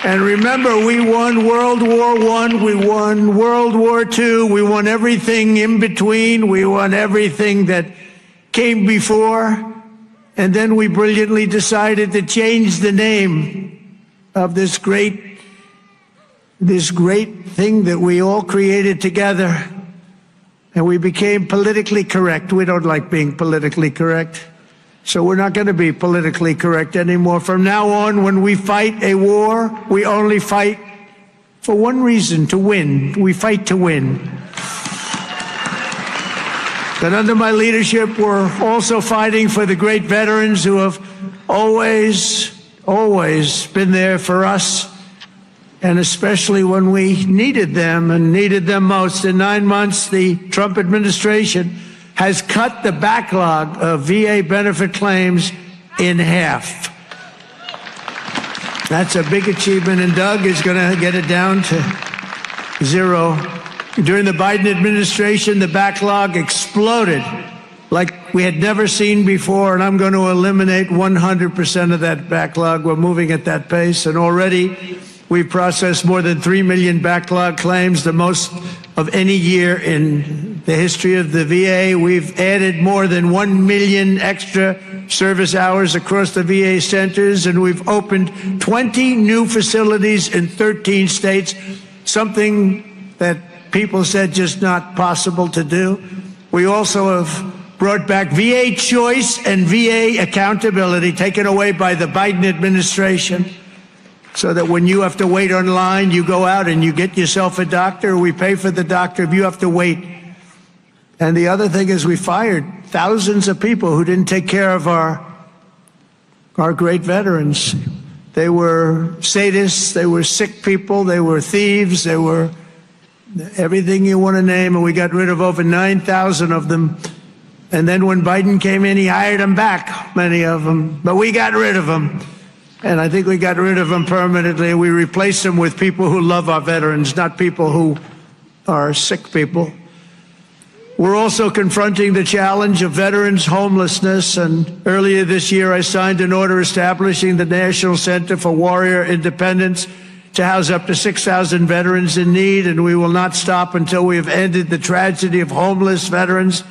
And remember, we won World War I, we won World War II, we won everything in between, we won everything that came before. And then we brilliantly decided to change the name of this great thing that we all created together. And we became politically correct. We don't like being politically correct. So we're not going to be politically correct anymore. From now on, when we fight a war, we only fight for one reason, to win. We fight to win. But under my leadership, we're also fighting for the great veterans who have always been there for us, and especially when we needed them and needed them most. In 9 months, the Trump administration has cut the backlog of VA benefit claims in half. That's a big achievement, and Doug is going to get it down to zero. During the Biden administration, the backlog exploded like we had never seen before, and I'm going to eliminate 100% of that backlog. We're moving at that pace, and already we've processed more than 3 million backlog claims, the most of any year in the history of the VA. We've added more than 1 million extra service hours across the VA centers, and we've opened 20 new facilities in 13 states, something that people said just not possible to do. We also have brought back VA choice and VA accountability, taken away by the Biden administration, so that when you have to wait online, you go out and you get yourself a doctor. We pay for the doctor if you have to wait. And the other thing is we fired thousands of people who didn't take care of our great veterans. They were sadists, they were sick people, they were thieves, they were everything you want to name, and we got rid of over 9,000 of them. And then when Biden came in, he hired them back, many of them. But we got rid of them. And I think we got rid of them permanently. We replaced them with people who love our veterans, not people who are sick people. We're also confronting the challenge of veterans' homelessness. And earlier this year, I signed an order establishing the National Center for Warrior Independence to house up to 6,000 veterans in need, and we will not stop until we have ended the tragedy of homeless veterans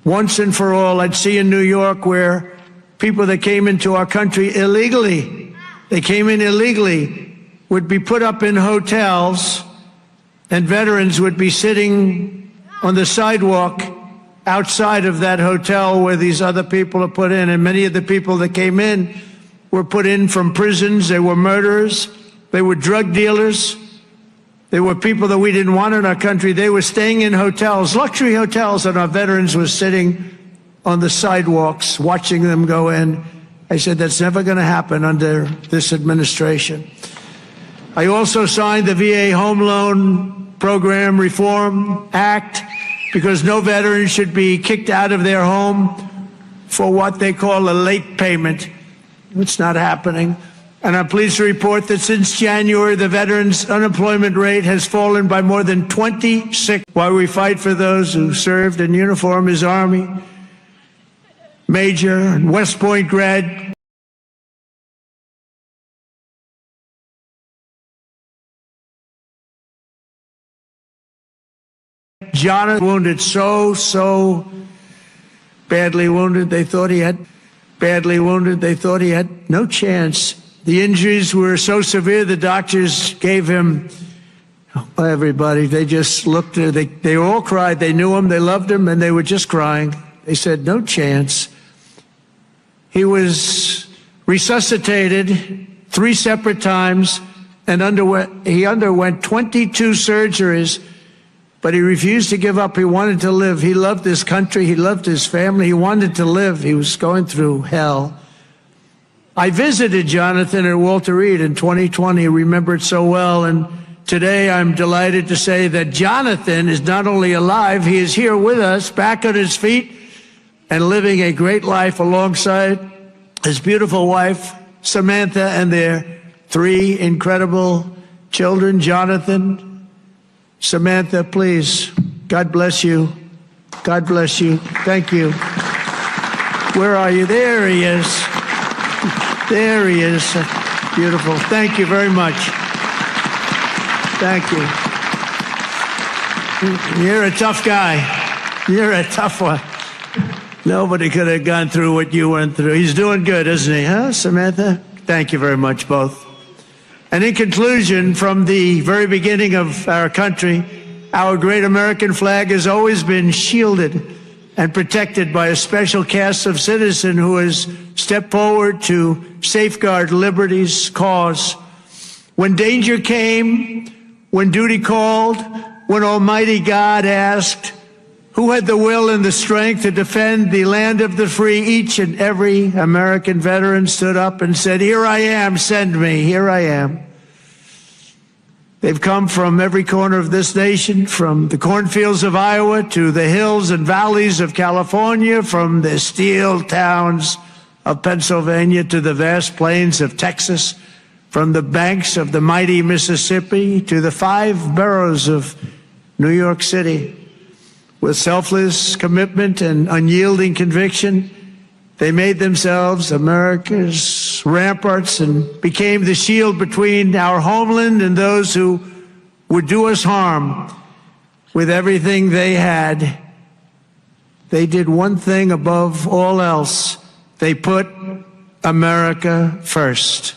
once and for all. I'd see in New York where people that came into our country illegally, would be put up in hotels, and veterans would be sitting on the sidewalk outside of that hotel where these other people are put in. And many of the people that came in were put in from prisons. They were murderers. They were drug dealers. They were people that we didn't want in our country. They were staying in hotels, luxury hotels, and our veterans were sitting on the sidewalks watching them go in. I said, that's never going to happen under this administration. I also signed the VA Home Loan Program Reform Act, because no veteran should be kicked out of their home for what they call a late payment. It's not happening. And I'm pleased to report that since January, the veterans' unemployment rate has fallen by more than 26. While we fight for those who served in uniform as Army, Major, and West Point grad Jonathan, wounded so badly wounded, they thought he had no chance. The injuries were so severe, the doctors gave him, everybody, they just looked, they all cried. They knew him, they loved him, and they were just crying. They said, no chance. He was resuscitated 3 separate times and he underwent 22 surgeries, but he refused to give up. He wanted to live. He loved his country. He loved his family. He wanted to live. He was going through hell. I visited Jonathan at Walter Reed in 2020, remembered so well, and today I'm delighted to say that Jonathan is not only alive, he is here with us, back on his feet, and living a great life alongside his beautiful wife, Samantha, and their 3 incredible children. Jonathan, Samantha, please, God bless you. God bless you. Thank you. Where are you? There he is. There he is. Beautiful. Thank you very much. Thank you. You're a tough guy. You're a tough one. Nobody could have gone through what you went through. He's doing good, isn't he, huh, Samantha? Thank you very much, both. And in conclusion, from the very beginning of our country, our great American flag has always been shielded and protected by a special caste of citizen who has stepped forward to safeguard liberty's cause. When danger came, when duty called, when Almighty God asked, who had the will and the strength to defend the land of the free, each and every American veteran stood up and said, here I am, send me, here I am. They've come from every corner of this nation, from the cornfields of Iowa to the hills and valleys of California, from the steel towns of Pennsylvania to the vast plains of Texas, from the banks of the mighty Mississippi to the 5 boroughs of New York City. With selfless commitment and unyielding conviction, they made themselves America's ramparts and became the shield between our homeland and those who would do us harm. With everything they had, they did one thing above all else. They put America first.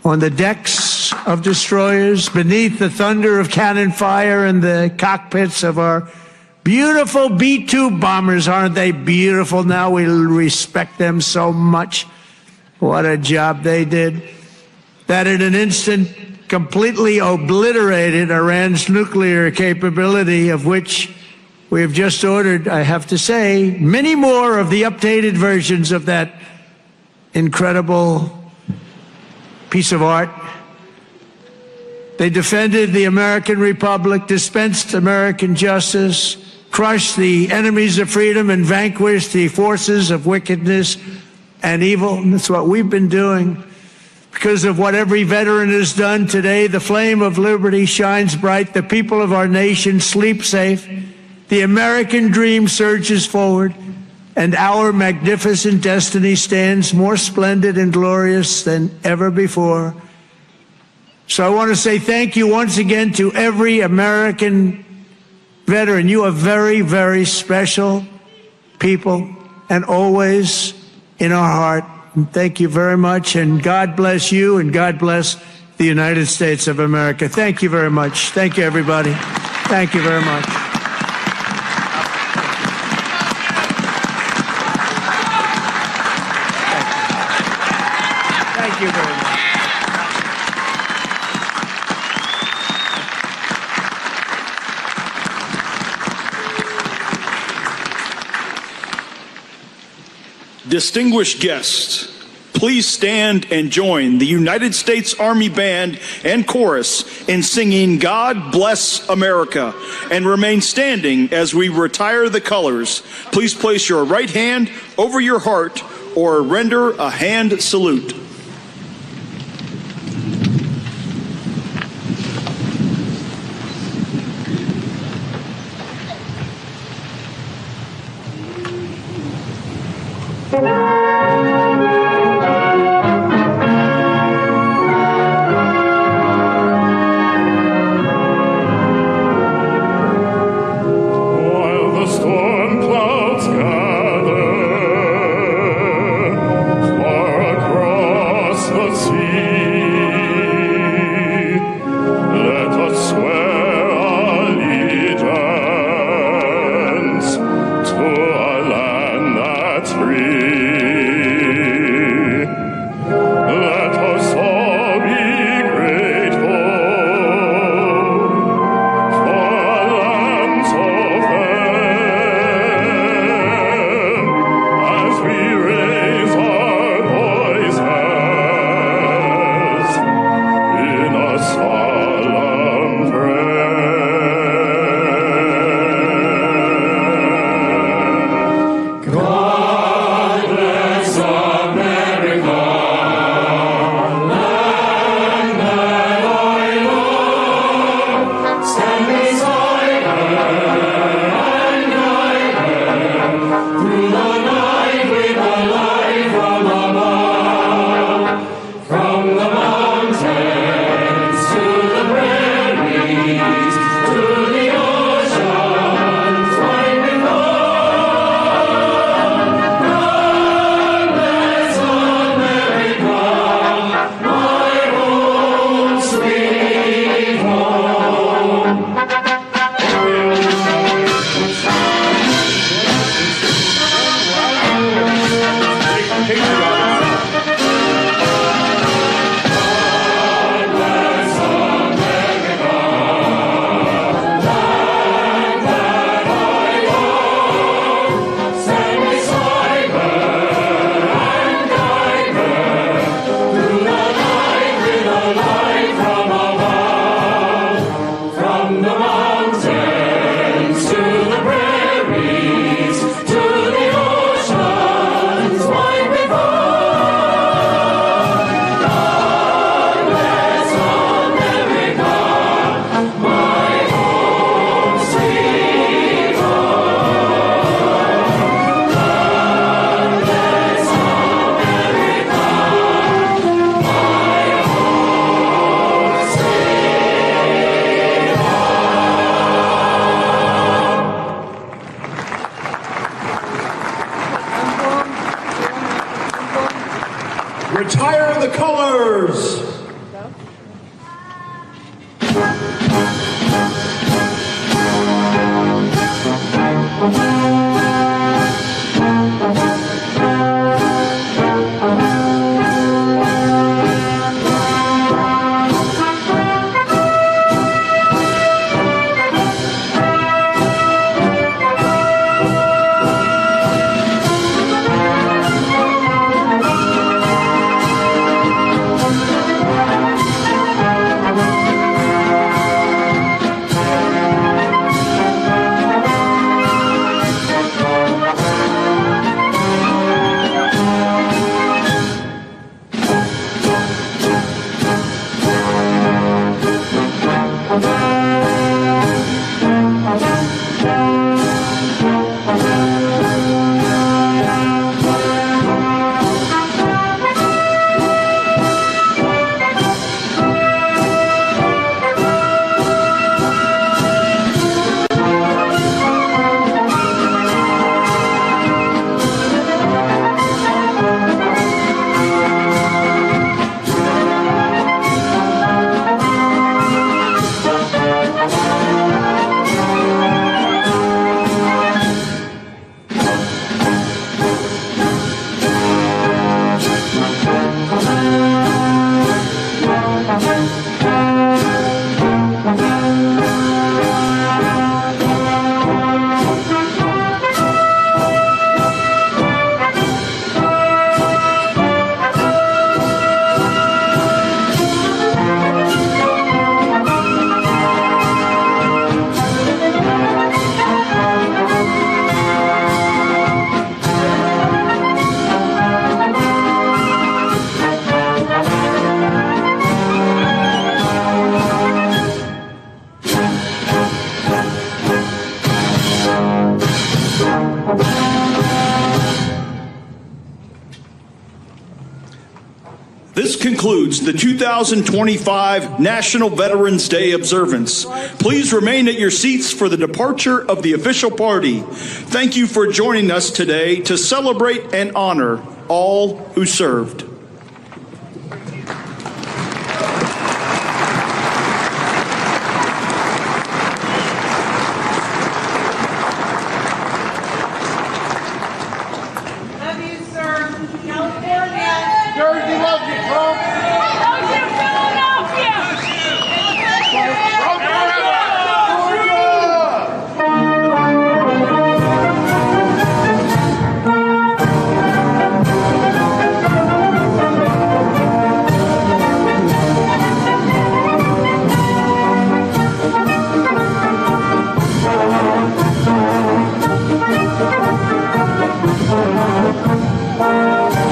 On the decks of destroyers, beneath the thunder of cannon fire, in the cockpits of our beautiful B-2 bombers. Aren't they beautiful now? We respect them so much. What a job they did. That in an instant completely obliterated Iran's nuclear capability, of which we have just ordered, I have to say, many more of the updated versions of that incredible piece of art. They defended the American Republic, dispensed American justice, crushed the enemies of freedom, and vanquished the forces of wickedness and evil. And that's what we've been doing. Because of what every veteran has done today, the flame of liberty shines bright. The people of our nation sleep safe. The American dream surges forward, and our magnificent destiny stands more splendid and glorious than ever before. So I want to say thank you once again to every American veteran. You are very, very special people and always in our heart. And thank you very much, and God bless you, and God bless the United States of America. Thank you very much. Thank you, everybody. Thank you very much. Thank you very much. Distinguished guests, please stand and join the United States Army Band and Chorus in singing God Bless America, and remain standing as we retire the colors. Please place your right hand over your heart or render a hand salute. Retire the colors. This concludes the 2025 National Veterans Day observance. Please remain at your seats for the departure of the official party. Thank you for joining us today to celebrate and honor all who served. Love you, sir. California. Jersey loves you, Trump. Love you, Philadelphia. Georgia.